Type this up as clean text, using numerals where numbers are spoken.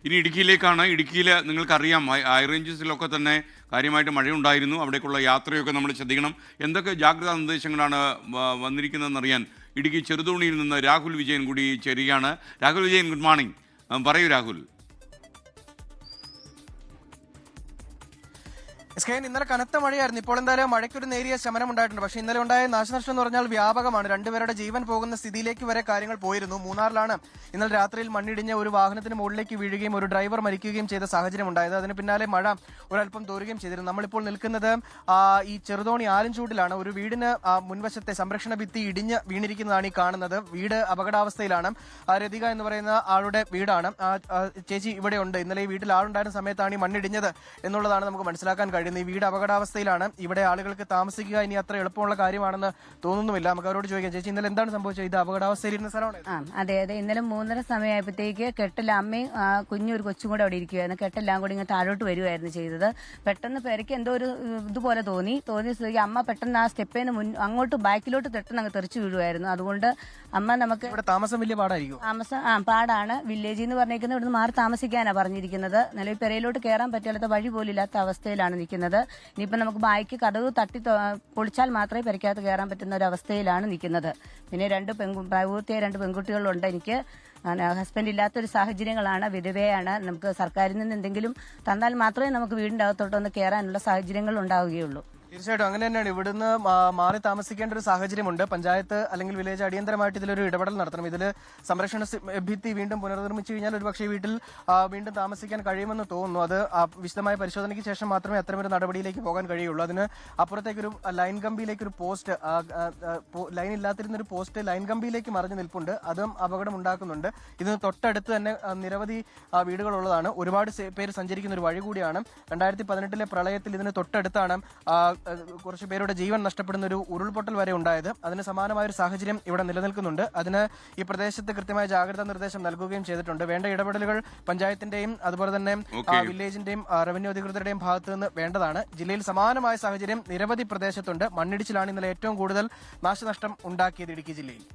ഇനി ഇടുക്കിയിലേക്കാണ്. ഇടുക്കിയിൽ നിങ്ങൾക്കറിയാം ഹൈ റേഞ്ചസിലൊക്കെ തന്നെ കാര്യമായിട്ട് മഴയുണ്ടായിരുന്നു. അവിടേക്കുള്ള യാത്രയൊക്കെ നമ്മൾ ശ്രദ്ധിക്കണം. എന്തൊക്കെ ജാഗ്രതാ നിർദ്ദേശങ്ങളാണ് വന്നിരിക്കുന്നതെന്നറിയാൻ ഇടുക്കി ചെറുതോണിയിൽ നിന്ന് രാഹുൽ വിജയൻ കൂടി ചേരുകയാണ്. Rahul Vijayan, good morning. പറയൂ രാഹുൽ. ഇന്നലെ കനത്ത മഴയായിരുന്നു. ഇപ്പോൾ എന്തായാലും മഴയ്ക്കൊരു നേരിയ ശമനം ഉണ്ടായിട്ടുണ്ട്. പക്ഷേ ഇന്നലെ ഉണ്ടായ നാശനഷ്ടം എന്ന് പറഞ്ഞാൽ വ്യാപകമാണ്. രണ്ടുപേരുടെ ജീവൻ പോകുന്ന സ്ഥിതിയിലേക്ക് വരെ കാര്യങ്ങൾ പോയിരുന്നു. മൂന്നാറിലാണ് ഇന്നലെ രാത്രിയിൽ മണ്ണിടിഞ്ഞ ഒരു വാഹനത്തിന് മുകളിലേക്ക് വീഴുകയും ഒരു ഡ്രൈവർ മരിക്കുകയും ചെയ്ത സാഹചര്യം ഉണ്ടായത്. അതിന് പിന്നാലെ മഴ ഒരൽപ്പം തോരുകയും ചെയ്തിരുന്നു. നമ്മളിപ്പോൾ നിൽക്കുന്നത് ഈ ചെറുതോണി ആലഞ്ചൂടിലാണ്. ഒരു വീടിന് മുൻവശത്തെ സംരക്ഷണ ഭിത്തി ഇടിഞ്ഞ് വീണിരിക്കുന്നതാണ് ഈ കാണുന്നത്. വീട് അപകടാവസ്ഥയിലാണ്. രതിക എന്ന് പറയുന്ന ആളുടെ വീടാണ്. ചേച്ചി ഇവിടെയുണ്ട്. ഇന്നലെ ഈ വീട്ടിൽ ആളുണ്ടായിരുന്ന സമയത്താണ് ഈ മണ്ണിടിഞ്ഞത് എന്നുള്ളതാണ് നമുക്ക് മനസ്സിലാക്കാൻ കഴിയുന്നത്. ഈ വീട് അപകടാവസ്ഥയിലാണ്. ഇവിടെ ആളുകൾക്ക് താമസിക്കുക ഇനി അത്ര എളുപ്പമുള്ള കാര്യമാണെന്ന് തോന്നുന്നുമില്ല. നമുക്ക് അവരോട് ചോദിക്കാം. ചേച്ചി, ഇന്നലെ എന്താണ് സംഭവിച്ചത്? ഇത് അപകടാവസ്ഥയിലിരുന്ന സ്ഥലമാണ്. അതെ, ഇന്നലെ 3:30 സമയമായപ്പോഴത്തേക്ക് കെട്ടെല്ലാം അമ്മയും കുഞ്ഞൊരു കൊച്ചും കൂടെ അവിടെ ഇരിക്കുവായിരുന്നു. കെട്ടെല്ലാം കൂടി ഇങ്ങനെ താഴോട്ട് വരുമായിരുന്നു ചെയ്തത്. പെട്ടെന്ന് പെരയ്ക്ക് എന്തോ ഒരു ഇതുപോലെ തോന്നിയ സ്ഥിതിക്ക് അമ്മ പെട്ടെന്ന് ആ സ്റ്റെപ്പിന് അങ്ങോട്ട് ബാക്കിലോട്ട് പെട്ടെന്ന് അങ്ങ് തെറിച്ചു വീഴുമായിരുന്നു. അതുകൊണ്ട് അമ്മ നമുക്ക് ഇവിടെ താമസം വലിയ പാടായിരിക്കും. പാടാണ്. വില്ലേജിൽ നിന്ന് പറഞ്ഞേക്കുന്നത് ഇവിടുന്ന് മാറി താമസിക്കാനാണ് പറഞ്ഞിരിക്കുന്നത്. നിലവിൽ പെരയിലോട്ട് കയറാൻ പറ്റാത്ത വഴി പോലും ഇല്ലാത്ത അവസ്ഥയിലാണ് നിൽക്കുന്നത്. ഇനിയിപ്പോൾ നമുക്ക് ബായ്ക്ക് കതവ് തട്ടി പൊളിച്ചാൽ മാത്രമേ പെരയ്ക്കകത്ത് കയറാൻ പറ്റുന്ന ഒരു അവസ്ഥയിലാണ് നിൽക്കുന്നത്. പിന്നെ പ്രായപൂർത്തിയായ 2 പെൺകുട്ടികളുണ്ട്. എനിക്ക് ഹസ്ബൻഡ് ഇല്ലാത്തൊരു സാഹചര്യങ്ങളാണ്. വിധവയാണ്. നമുക്ക് സർക്കാരിൽ നിന്ന് എന്തെങ്കിലും തന്നാൽ മാത്രമേ നമുക്ക് വീടിൻ്റെ അകത്തോട്ടൊന്ന് കയറാനുള്ള സാഹചര്യങ്ങൾ ഉണ്ടാവുകയുള്ളൂ. തീർച്ചയായിട്ടും അങ്ങനെ തന്നെയാണ്. ഇവിടുന്ന് മാറി താമസിക്കേണ്ട ഒരു സാഹചര്യമുണ്ട്. പഞ്ചായത്ത് അല്ലെങ്കിൽ വില്ലേജ് അടിയന്തരമായിട്ട് ഇതിലൊരു ഇടപെടൽ നടത്തണം. ഇതിൽ സംരക്ഷണ ഭിത്തി വീണ്ടും പുനർനിർമ്മിച്ചു കഴിഞ്ഞാൽ ഒരുപക്ഷെ വീട്ടിൽ വീണ്ടും താമസിക്കാൻ കഴിയുമെന്ന് തോന്നുന്നു. അത് വിശദമായ പരിശോധനയ്ക്ക് ശേഷം മാത്രമേ അത്തരമൊരു നടപടിയിലേക്ക് പോകാൻ കഴിയുള്ളൂ. അതിന് അപ്പുറത്തേക്കൊരു ലൈൻ കമ്പിയിലേക്ക് ഒരു പോസ്റ്റ്, ലൈൻ ഇല്ലാത്തിരുന്നൊരു പോസ്റ്റ് ലൈൻ കമ്പിയിലേക്ക് മറിഞ്ഞു നിൽപ്പുണ്ട്. അതും അപകടം ഉണ്ടാക്കുന്നുണ്ട്. ഇതിന് തൊട്ടടുത്ത് തന്നെ നിരവധി വീടുകളുള്ളതാണ്. ഒരുപാട് പേര് സഞ്ചരിക്കുന്ന ഒരു വഴി കൂടിയാണ്. 2018 പ്രളയത്തിൽ ഇതിന് തൊട്ടടുത്താണ് കുറച്ച് പേരുടെ ജീവൻ നഷ്ടപ്പെടുന്ന ഒരു ഉരുൾപൊട്ടൽ വരെ ഉണ്ടായത്. അതിന് സമാനമായ ഒരു സാഹചര്യം ഇവിടെ നിലനിൽക്കുന്നുണ്ട്. അതിന് ഈ പ്രദേശത്ത് കൃത്യമായ ജാഗ്രതാ നിർദ്ദേശം നൽകുകയും ചെയ്തിട്ടുണ്ട്. വേണ്ട ഇടപെടലുകൾ പഞ്ചായത്തിന്റെയും അതുപോലെ തന്നെ വില്ലേജിന്റെയും റവന്യൂ അധികൃതരുടെയും ഭാഗത്തു നിന്ന് വേണ്ടതാണ്. ജില്ലയിൽ സമാനമായ സാഹചര്യം നിരവധി പ്രദേശത്തുണ്ട്. മണ്ണിടിച്ചിലാണ് ഇന്നലെ ഏറ്റവും കൂടുതൽ നാശനഷ്ടം ഉണ്ടാക്കിയത് ഇടുക്കി ജില്ലയിൽ.